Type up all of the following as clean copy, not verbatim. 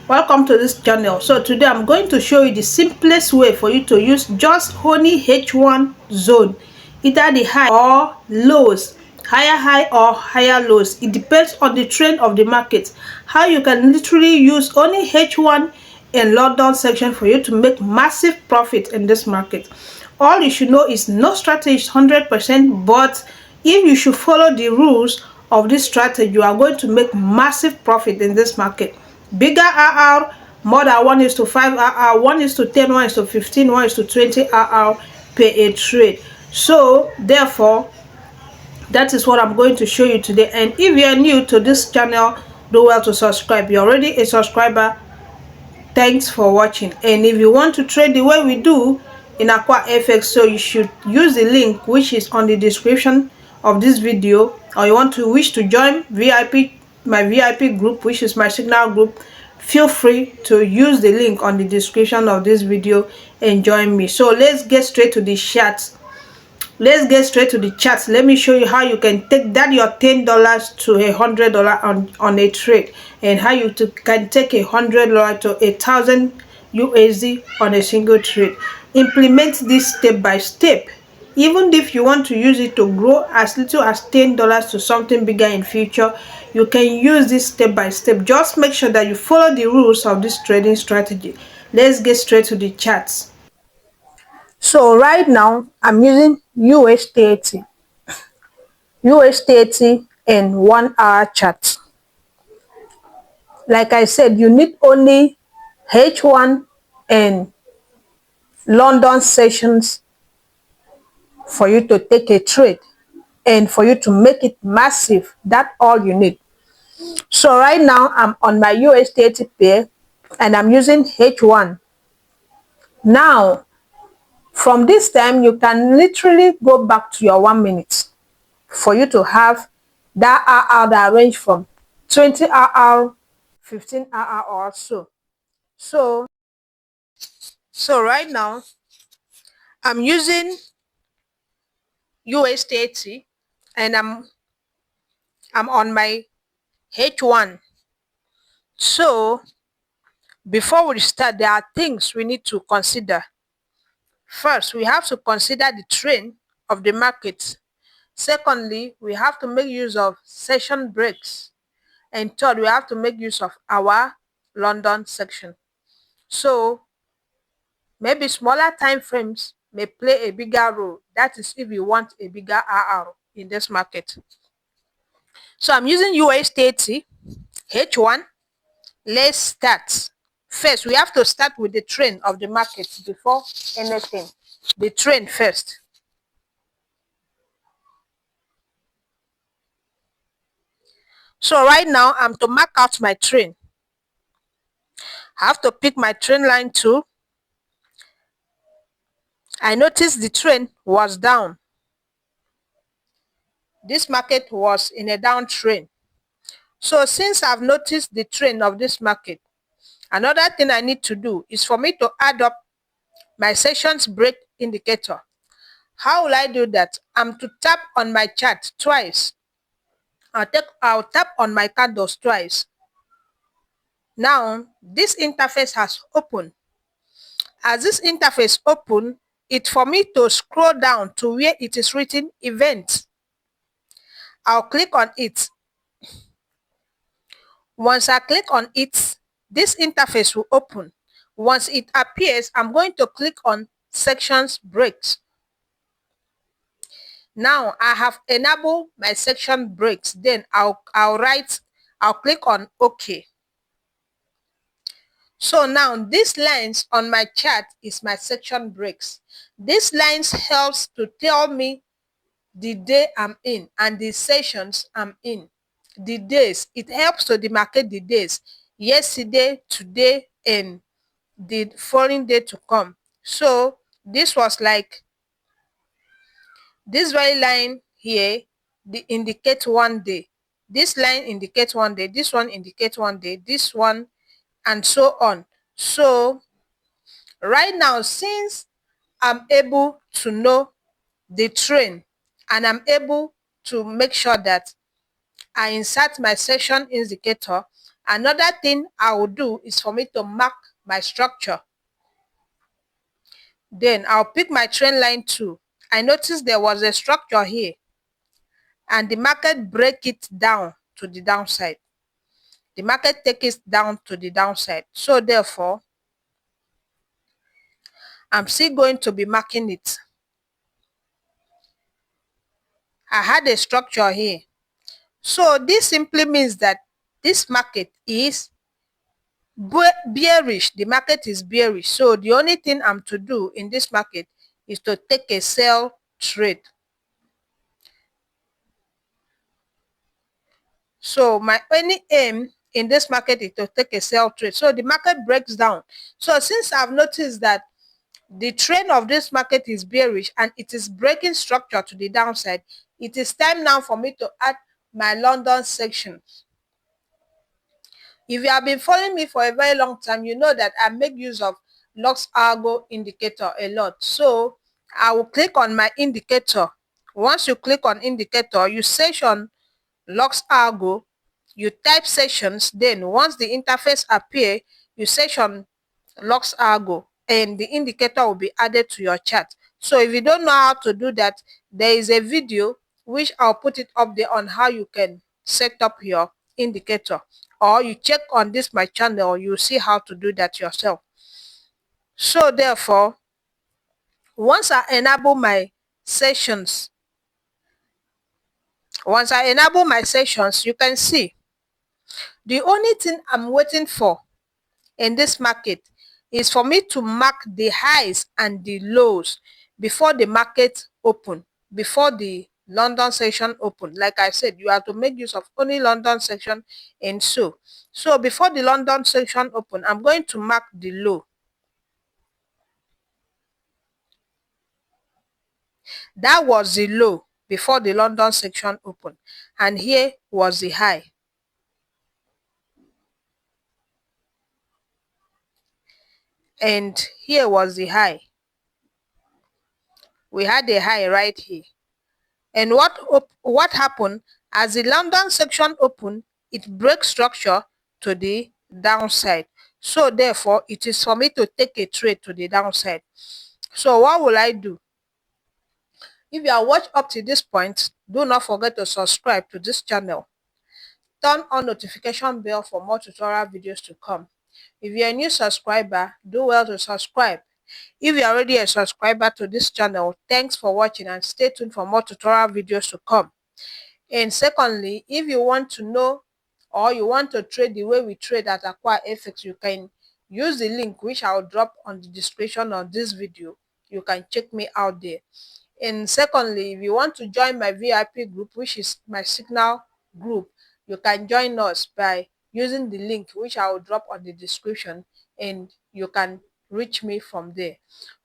Welcome to this channel. So today I'm going to show you the simplest way for you to use just only H1 zone, either the high or lows, higher high or higher lows. It depends on the trend of the market. How you can literally use only H1 in London section for you to make massive profit in this market. All you should know is no strategy is 100%, but if you should follow the rules of this strategy, you are going to make massive profit in this market. Bigger RR, more than 1:5 RR, 1:10, 1:15, 1:20 RR per a trade. So therefore, that is what I'm going to show you today. And if you are new to this channel, do well to subscribe. You're already a subscriber, thanks for watching. And if you want to trade the way we do in Aqua FX, so you should use the link which is on the description of this video, or you want to wish to join my VIP group, which is my signal group, feel free to use the link on the description of this video and join me. So let's get straight to the chat. Let's get straight to the chart. Let me show you how you can take that your $10 to $100 on a trade, and how you can take $100 to 1,000 USD on a single trade. Implement this step by step. Even if you want to use it to grow as little as $10 to something bigger in future, you can use this step by step. Just make sure that you follow the rules of this trading strategy. Let's get straight to the charts. So right now I'm using USD80 in 1 hour chart. Like I said, you need only H1 and London sessions for you to take a trade and for you to make it massive. That's all you need. So right now I'm on my USD80 pair and I'm using H1. Now from this time you can literally go back to your 1 minute for you to have that RR that range from 20 RR, 15 RR or so. So right now I'm using USD80 and I'm on my H1. So before we start, there are things we need to consider. First, we have to consider the trend of the market. Secondly, we have to make use of session breaks. And third, we have to make use of our London section. So maybe smaller time frames may play a bigger role. That is if you want a bigger RR in this market. So I'm using USD80 H1. Let's start. First, we have to start with the trend of the market before anything. The trend first. So right now I'm to mark out my trend. I have to pick my trend line too. I noticed the trend was down. This market was in a downtrend. So since I've noticed the trend of this market, another thing I need to do is for me to add up my sessions break indicator. How will I do that? I'm to tap on my chart twice. I'll tap on my candles twice. Now this interface has opened. As this interface open, it's for me to scroll down to where it is written event. I'll click on it. Once I click on it, this interface will open. Once it appears, I'm going to click on sections breaks. Now I have enabled my section breaks. Then I'll click on OK. So now these lines on my chart is my section breaks. These lines helps to tell me the day I'm in and the sessions I'm in. The days, it helps to demarcate the days, yesterday, today, and the following day to come. So this was like this very line here, the indicate 1 day. This line indicates 1 day, this one indicates 1 day, this one, and so on. So right now, since I'm able to know the trend and I'm able to make sure that I insert my session indicator Another thing I will do is for me to mark my structure. Then I'll pick my trend line too. I noticed there was a structure here and the market break it down to the downside. The market take it down to the downside. So therefore, I'm still going to be marking it. I had a structure here. So this simply means that this market is bearish. The market is bearish. So the only thing I'm to do in this market is to take a sell trade. So my only aim in this market is to take a sell trade. So the market breaks down. So since I've noticed that the trend of this market is bearish and it is breaking structure to the downside, it is time now for me to add my London section. If you have been following me for a very long time, you know that I make use of Lux Algo indicator a lot. So I will click on my indicator. Once you click on indicator, you session Lux Algo, you type sessions, then once the interface appear, you session Lux Algo and the indicator will be added to your chart. So if you don't know how to do that, there is a video which I'll put it up there on how you can set up your indicator, or you check on this my channel, you see how to do that yourself. So therefore, once I enable my sessions, you can see the only thing I'm waiting for in this market is for me to mark the highs and the lows before the market open, before the London session open. Like I said, you have to make use of only London session and so before the London session open, I'm going to mark the low. That was the low before the London section open, and here was the high. And here was the high. We had a high right here. And what happened as the London section opened, it breaks structure to the downside. So therefore, it is for me to take a trade to the downside. So what will I do? If you are watched up to this point, do not forget to subscribe to this channel. Turn on notification bell for more tutorial videos to come. If you're a new subscriber, do well to subscribe. If you're already a subscriber to this channel, thanks for watching and stay tuned for more tutorial videos to come. And secondly, if you want to know or you want to trade the way we trade at Acquire FX, you can use the link which I'll drop on the description of this video. You can check me out there. And secondly, if you want to join my VIP group, which is my Signal group, you can join us by using the link which I will drop on the description, and you can reach me from there.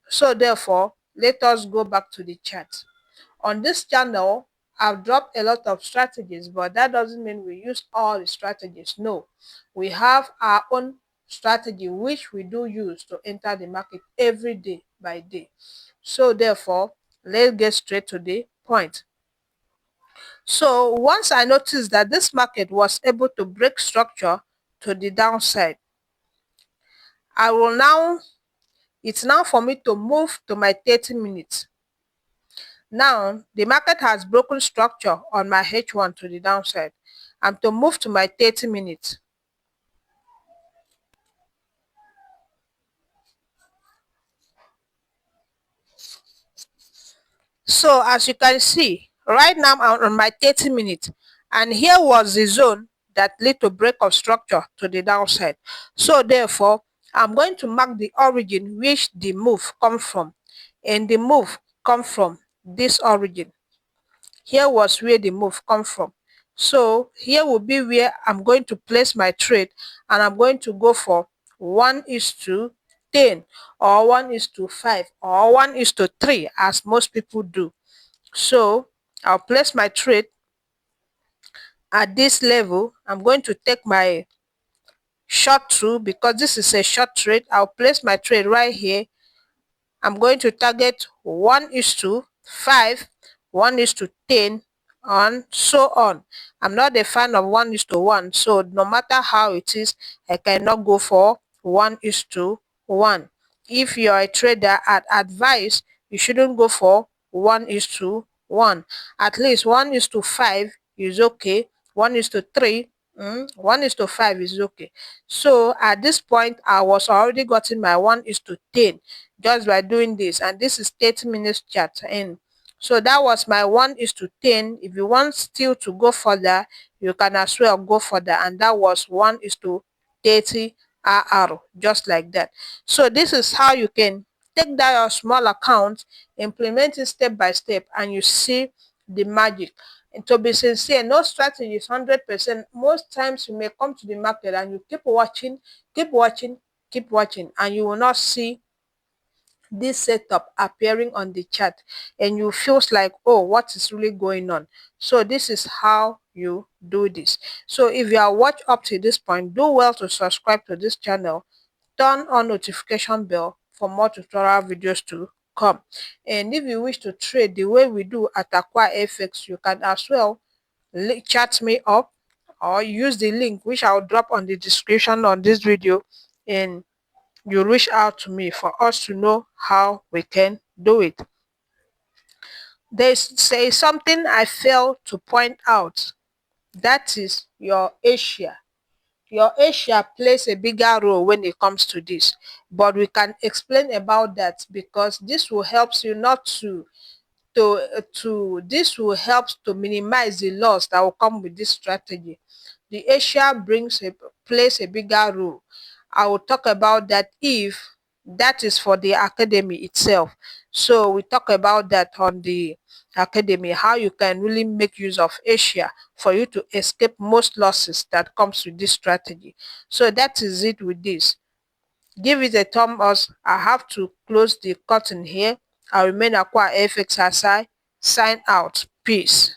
So therefore, let us go back to the chart. On this channel, I've dropped a lot of strategies, but that doesn't mean we use all the strategies. No, we have our own strategy which we do use to enter the market every day by day. So therefore, let's get straight to the point. So once I noticed that this market was able to break structure to the downside, it's now for me to move to my 30 minutes. Now, the market has broken structure on my H1 to the downside. I'm to move to my 30 minutes. So as you can see, right now I'm on my 30 minutes, and here was the zone that led to break of structure to the downside. So therefore, I'm going to mark the origin which the move comes from, and the move comes from this origin. Here was where the move come from. So here will be where I'm going to place my trade, and I'm going to go for 1:10 or 1:5 or 1:3 as most people do. So I'll place my trade at this level. I'm going to take my short through because this is a short trade. I'll place my trade right here. I'm going to target 1:5, 1:10 and so on. I'm not a fan of 1:1, so no matter how it is, I cannot go for 1:1. If you're a trader, I'd advise you shouldn't go for 1:1. At least 1:5 is okay. 1:3, 1:5 is okay. So at this point, I was already gotten my 1:10 just by doing this, and this is 30 minutes chart. And so that was my 1:10. If you want still to go further, you can as well go further, and that was 1:30 RR, just like that. So this is how you can take that your small account, implement it step by step, and you see the magic. And to be sincere, no strategy is 100%. Most times you may come to the market and you keep watching, keep watching, keep watching, and you will not see this setup appearing on the chart, and you feels like, oh, what is really going on? So this is how you do this. So if you are watched up to this point, do well to subscribe to this channel, turn on notification bell for more tutorial videos to come. And if you wish to trade the way we do at Aqua FX, you can as well chat me up or use the link which I'll drop on the description on this video, and you reach out to me for us to know how we can do it. There is something I failed to point out. That is your Asia. Your Asia plays a bigger role when it comes to this, but we can explain about that because this will help you not to this will help to minimize the loss that will come with this strategy. The Asia plays a bigger role. I will talk about that if that is for the academy itself. So we talk about that on the academy, how you can really make use of Asia for you to escape most losses that comes with this strategy. So that is it with this. Give it a thumb up. I have to close the curtain here. I remain Aqua FX as I sign out. Peace.